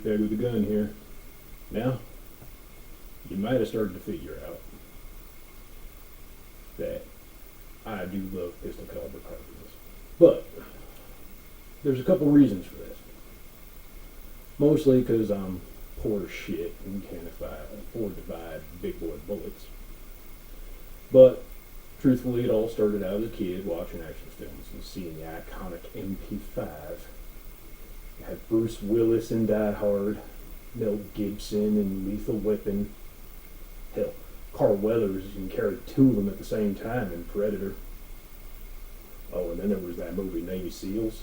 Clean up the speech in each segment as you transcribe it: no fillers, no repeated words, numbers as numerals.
douchebag with a gun here. Now, you might have started to figure out that I do love pistol caliber carbines. But there's a couple reasons for this. Mostly because I'm poor as shit and can't afford to buy big boy bullets. But truthfully, it all started out as a kid watching action films and seeing the iconic MP5. You had Bruce Willis in Die Hard, Mel Gibson in Lethal Weapon. Hell, Carl Weathers even carried two of them at the same time in Predator. Oh, and then there was that movie Navy SEALs.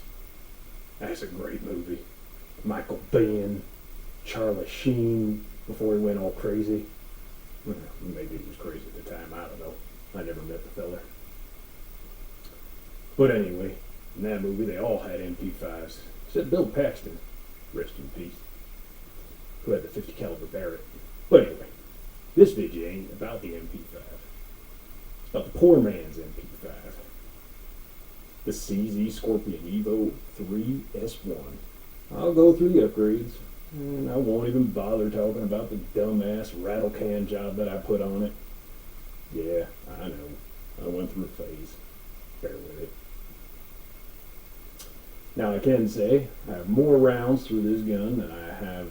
That's a great movie. Michael Biehn, Charlie Sheen, before he went all crazy. Well, maybe he was crazy at the time, I don't know. I never met the fella. But anyway, in that movie they all had MP5s. Except Bill Paxton, rest in peace, who had the 50 caliber Barrett. But anyway, this video ain't about the MP5. It's about the poor man's MP5. The CZ Scorpion Evo 3S1. I'll go through the upgrades, and I won't even bother talking about the dumbass rattle can job that I put on it. Yeah, I know. I went through a phase. Bear with it. Now I can say I have more rounds through this gun than I have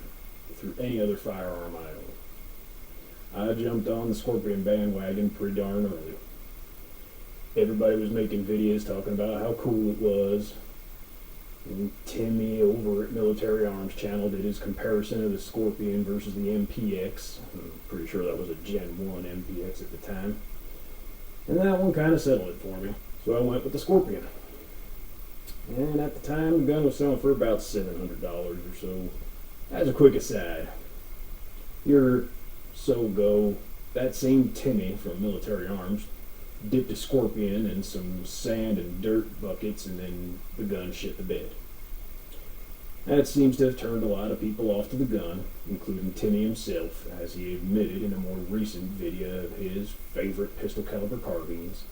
through any other firearm I own. I jumped on the Scorpion bandwagon pretty darn early. Everybody was making videos talking about how cool it was. And Timmy over at Military Arms channel did his comparison of the Scorpion versus the MPX. I'm pretty sure that was a Gen 1 MPX at the time. And that one kind of settled it for me. So I went with the Scorpion. And at the time, the gun was selling for about $700 or so. As a quick aside, year so ago, that same Timmy from Military Arms dipped a Scorpion in some sand and dirt buckets, and then the gun shit the bed. That seems to have turned a lot of people off to the gun, including Timmy himself, as he admitted in a more recent video of his favorite pistol caliber carbines.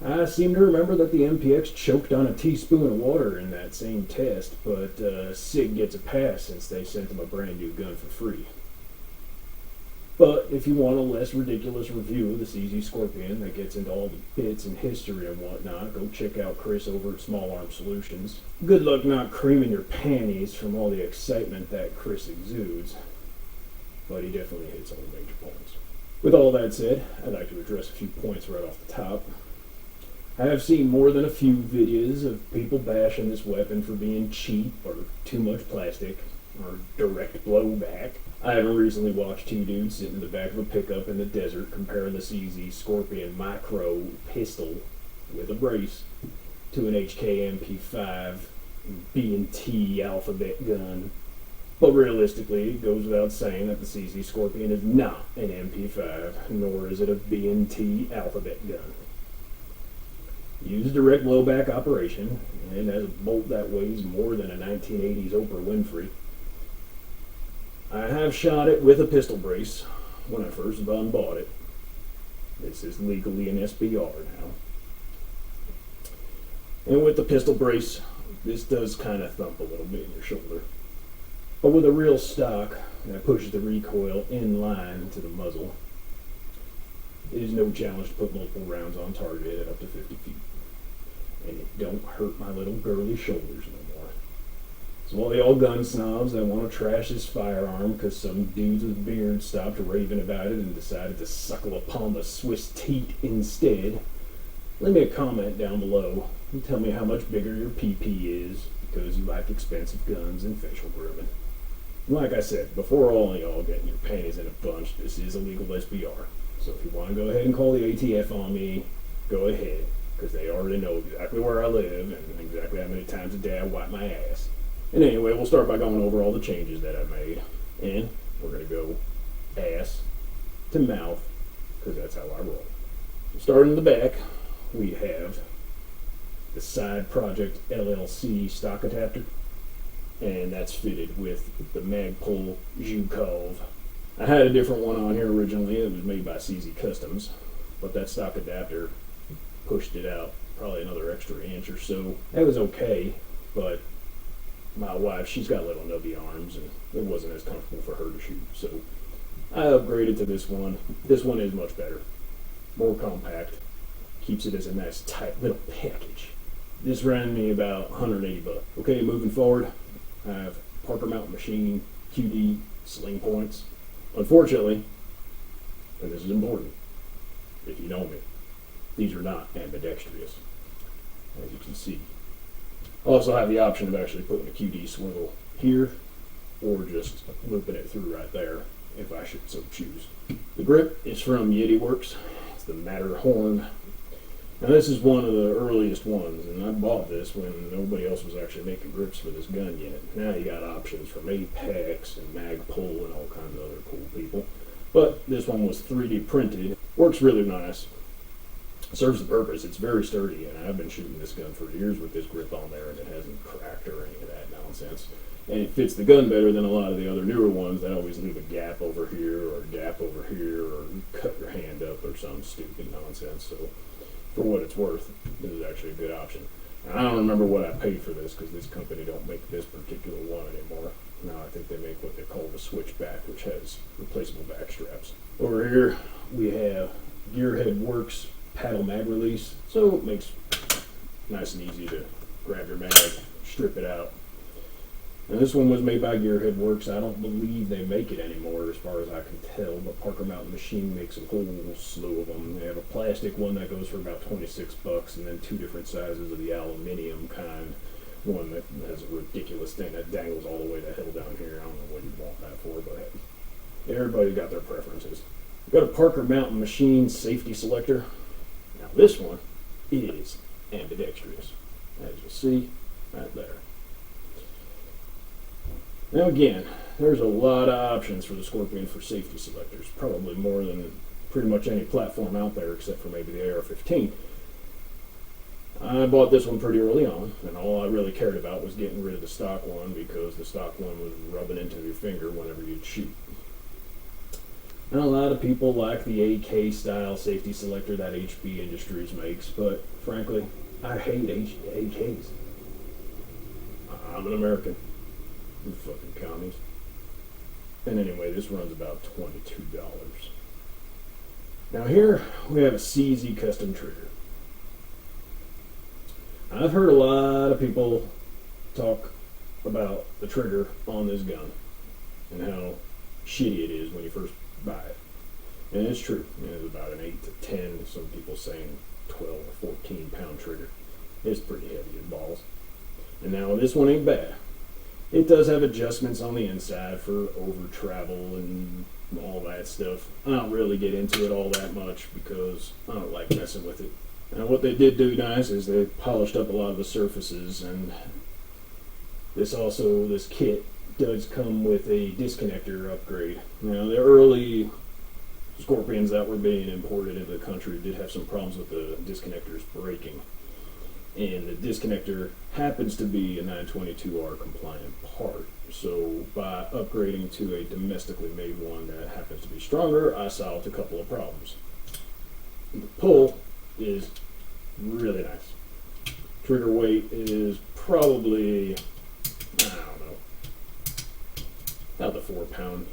I seem to remember that the MPX choked on a teaspoon of water in that same test, but SIG gets a pass since they sent him a brand new gun for free. But if you want a less ridiculous review of the CZ Scorpion that gets into all the bits and history and whatnot, go check out Chris over at Small Arm Solutions. Good luck not creaming your panties from all the excitement that Chris exudes, but he definitely hits all the major points. With all that said, I'd like to address a few points right off the top. I have seen more than a few videos of people bashing this weapon for being cheap or too much plastic or direct blowback. I haven't recently watched two dudes sitting in the back of a pickup in the desert comparing the CZ Scorpion Micro pistol with a brace to an HK MP5 B&T alphabet gun. But realistically, it goes without saying that the CZ Scorpion is not an MP5, nor is it a B&T alphabet gun. Use direct blowback operation, and has a bolt that weighs more than a 1980s Oprah Winfrey. I have shot it with a pistol brace when I first bought it. This is legally an SBR now. And with the pistol brace, this does kind of thump a little bit in your shoulder. But with a real stock that pushes the recoil in line to the muzzle, it is no challenge to put multiple rounds on target at up to 50 feet. And it don't hurt my little girly shoulders no more. So all y'all gun snobs that want to trash this firearm because some dudes with beards stopped raving about it and decided to suckle upon the Swiss teat instead, leave me a comment down below and tell me how much bigger your PP is because you like expensive guns and facial grooming. And like I said, before all of y'all getting your panties in a bunch, this is a legal SBR. So if you want to go ahead and call the ATF on me, go ahead, because they already know exactly where I live and exactly how many times a day I wipe my ass. And anyway, we'll start by going over all the changes that I made. And we're going to go ass to mouth, because that's how I roll. Starting in the back, we have the Side Project LLC stock adapter. And that's fitted with the Magpul Zhukov. I had a different one on here originally. It was made by CZ Customs. But that stock adapter pushed it out probably another extra inch or so. That was okay, but my wife, she's got little nubby arms, and it wasn't as comfortable for her to shoot. So I upgraded to this one. This one is much better, more compact, keeps it as a nice tight little package. This ran me about 180 bucks. Okay, moving forward, I have Parker Mountain Machine QD Sling points. Unfortunately, and this is important, if you know me, these are not ambidextrous, as you can see. I also have the option of actually putting a QD swivel here, or just looping it through right there, if I should so choose. The grip is from Yeti Works. It's the Matterhorn. Now this is one of the earliest ones, and I bought this when nobody else was actually making grips for this gun yet. Now you got options from Apex and Magpul and all kinds of other cool people. But this one was 3D printed. Works really nice. Serves the purpose. It's very sturdy, and I've been shooting this gun for years with this grip on there, and it hasn't cracked or any of that nonsense. And it fits the gun better than a lot of the other newer ones that always leave a gap over here or a gap over here, or cut your hand up or some stupid nonsense. So for what it's worth, this is actually a good option. And I don't remember what I paid for this, because this company don't make this particular one anymore. Now I think they make what they call the Switchback, which has replaceable back straps. Over here we have Gearhead Works paddle mag release, so it makes nice and easy to grab your mag, strip it out. And this one was made by Gearhead Works. I don't believe they make it anymore as far as I can tell, but Parker Mountain Machine makes a whole slew of them. They have a plastic one that goes for about 26 bucks, and then two different sizes of the aluminum kind. One that has a ridiculous thing that dangles all the way to hell down here. I don't know what you'd want that for, but everybody's got their preferences. We've got a Parker Mountain Machine safety selector. Now this one is ambidextrous, as you'll see right there. Now again, there's a lot of options for the Scorpion for safety selectors, probably more than pretty much any platform out there except for maybe the AR-15. I bought this one pretty early on, and all I really cared about was getting rid of the stock one, because the stock one was rubbing into your finger whenever you'd shoot. Now, a lot of people like the AK style safety selector that HB Industries makes, but frankly, I hate AKs. I'm an American. You fucking commies. And anyway, this runs about $22. Now here we have a CZ custom trigger. I've heard a lot of people talk about the trigger on this gun and how shitty it is when you first buy it. And it's true. It's about an 8 to 10, some people saying 12 or 14 pound trigger. It's pretty heavy as balls. And now this one ain't bad. It does have adjustments on the inside for over travel and all that stuff. I don't really get into it all that much because I don't like messing with it. Now what they did do nice is they polished up a lot of the surfaces, and this kit does come with a disconnector upgrade. Now the early Scorpions that were being imported into the country did have some problems with the disconnectors breaking. And the disconnector happens to be a 922R compliant part. So by upgrading to a domestically made one that happens to be stronger, I solved a couple of problems. The pull is really nice. Trigger weight is probably, I don't know, about the 4 pound.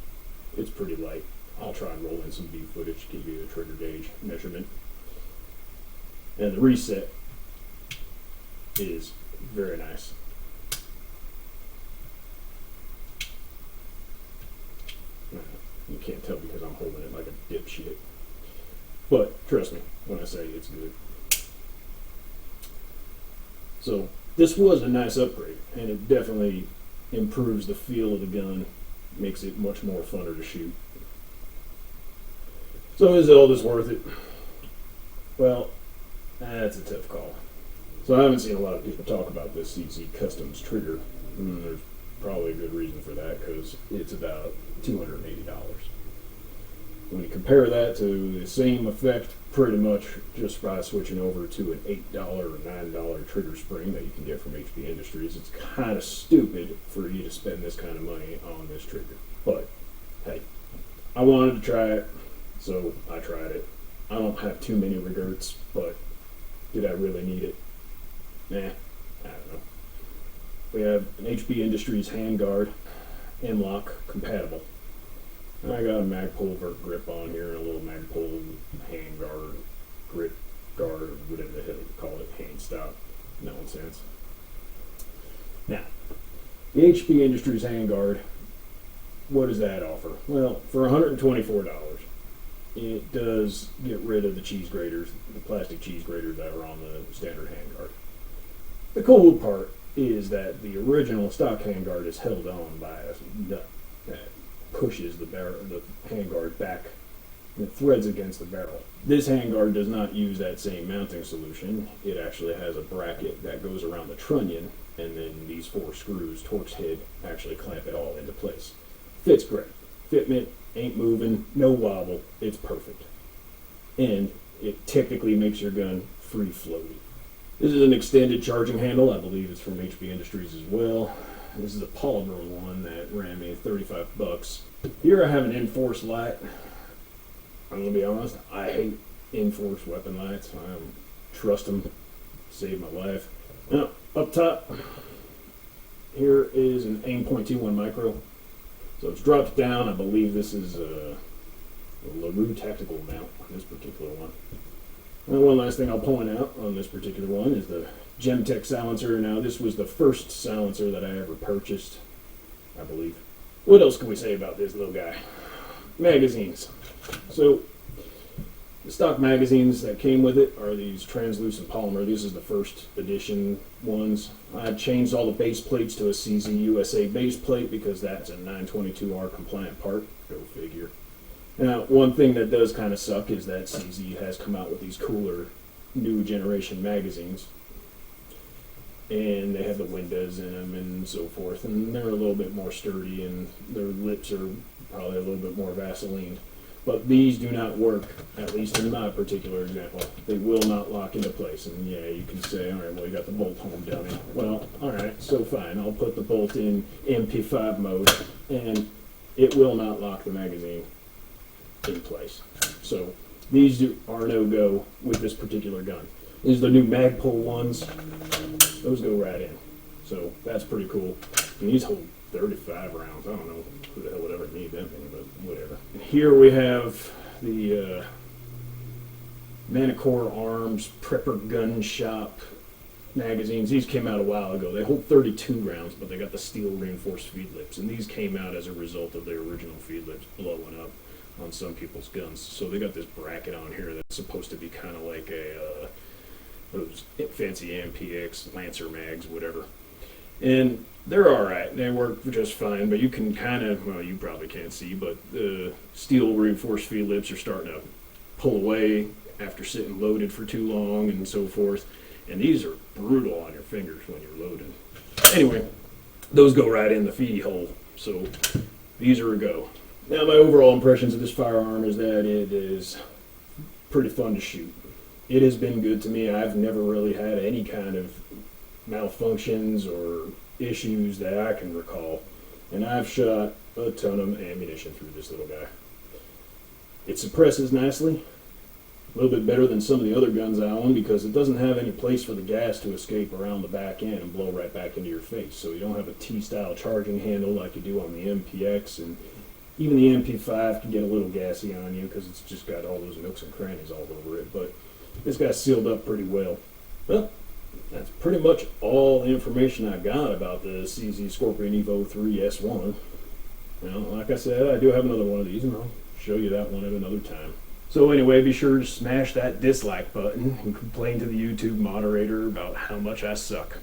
It's pretty light. I'll try and roll in some B footage to give you the trigger gauge measurement. And the reset is very nice. You can't tell because I'm holding it like a dipshit. But trust me when I say it's good. So this was a nice upgrade, and it definitely improves the feel of the gun, makes it much more funner to shoot. So is all this worth it? Well, that's a tough call. So I haven't seen a lot of people talk about this CZ Customs trigger. There's probably a good reason for that, because it's about $280. When you compare that to the same effect, pretty much just by switching over to an $8 or $9 trigger spring that you can get from HB Industries, it's kind of stupid for you to spend this kind of money on this trigger. But hey, I wanted to try it, so I tried it. I don't have too many regrets, but did I really need it? Nah, I don't know. we have an HB Industries handguard, M-lock compatible. And I got a Magpul vert grip on here and a little Magpul handguard, grip guard, or whatever the hell you call it, hand stop nonsense. Now, the HB Industries handguard, what does that offer? Well, for $124, it does get rid of the cheese graters, the plastic cheese graters that are on the standard handguard. The cool part is that the original stock handguard is held on by a nut that pushes the handguard back and it threads against the barrel. This handguard does not use that same mounting solution. It actually has a bracket that goes around the trunnion, and then these 4 screws, Torx head, actually clamp it all into place. Fits great. Fitment, ain't moving, no wobble, it's perfect. And it technically makes your gun free floating. This is an extended charging handle. I believe it's from HB Industries as well. This is a polymer one that ran me $35. Here I have an Enforce light. I'm gonna be honest, I hate Enforce weapon lights. I don't trust them. Save my life. Now, up top, here is an AIM.21 micro. So it's dropped down. I believe this is a LaRue tactical mount on this particular one. And one last thing I'll point out on this particular one is the Gemtech silencer. Now, this was the first silencer that I ever purchased, I believe. What else can we say about this little guy? Magazines. So, the stock magazines that came with it are these translucent polymer. This is the first edition ones. I changed all the base plates to a CZ USA base plate because that's a 922R compliant part. Go figure. Now, one thing that does kind of suck is that CZ has come out with these cooler new generation magazines. And they have the windows in them and so forth. And they're a little bit more sturdy and their lips are probably a little bit more Vaseline. But these do not work, at least in my particular example. They will not lock into place. And yeah, you can say, all right, well, you got the bolt home dummy. Well, all right, so fine. I'll put the bolt in MP5 mode, and it will not lock the magazine in place. So these are no-go with this particular gun. These are the new Magpul ones. Those go right in. So that's pretty cool. And these hold 35 rounds. I don't know who the hell would ever need them thing, but whatever. And here we have the Manicore Arms Prepper Gun Shop magazines. These came out a while ago. They hold 32 rounds, but they got the steel reinforced feed lips. And these came out as a result of their original feed lips blowing up on some people's guns. So they got this bracket on here that's supposed to be kind of like a those fancy MPX Lancer mags, whatever. And they're alright. They work just fine, but you can kind of, well, you probably can't see, but the steel reinforced feed lips are starting to pull away after sitting loaded for too long and so forth. And these are brutal on your fingers when you're loading. Anyway, those go right in the feed hole, so these are a go. Now, my overall impressions of this firearm is that it is pretty fun to shoot. It has been good to me. I've never really had any kind of malfunctions or issues that I can recall. And I've shot a ton of ammunition through this little guy. It suppresses nicely. A little bit better than some of the other guns I own because it doesn't have any place for the gas to escape around the back end and blow right back into your face. So you don't have a T-style charging handle like you do on the MPX, and even the MP5 can get a little gassy on you because it's just got all those nooks and crannies all over it. But this guy's sealed up pretty well. Well, that's pretty much all the information I got about the CZ Scorpion Evo 3 S1. Well, like I said, I do have another one of these, and I'll show you that one at another time. So anyway, be sure to smash that dislike button and complain to the YouTube moderator about how much I suck.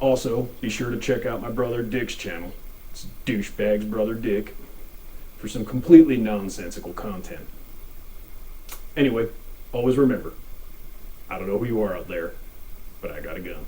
Also, be sure to check out my brother Dick's channel. It's Dooshbags Brother Dick for some completely nonsensical content. Anyway, always remember, I don't know who you are out there, but I got a gun.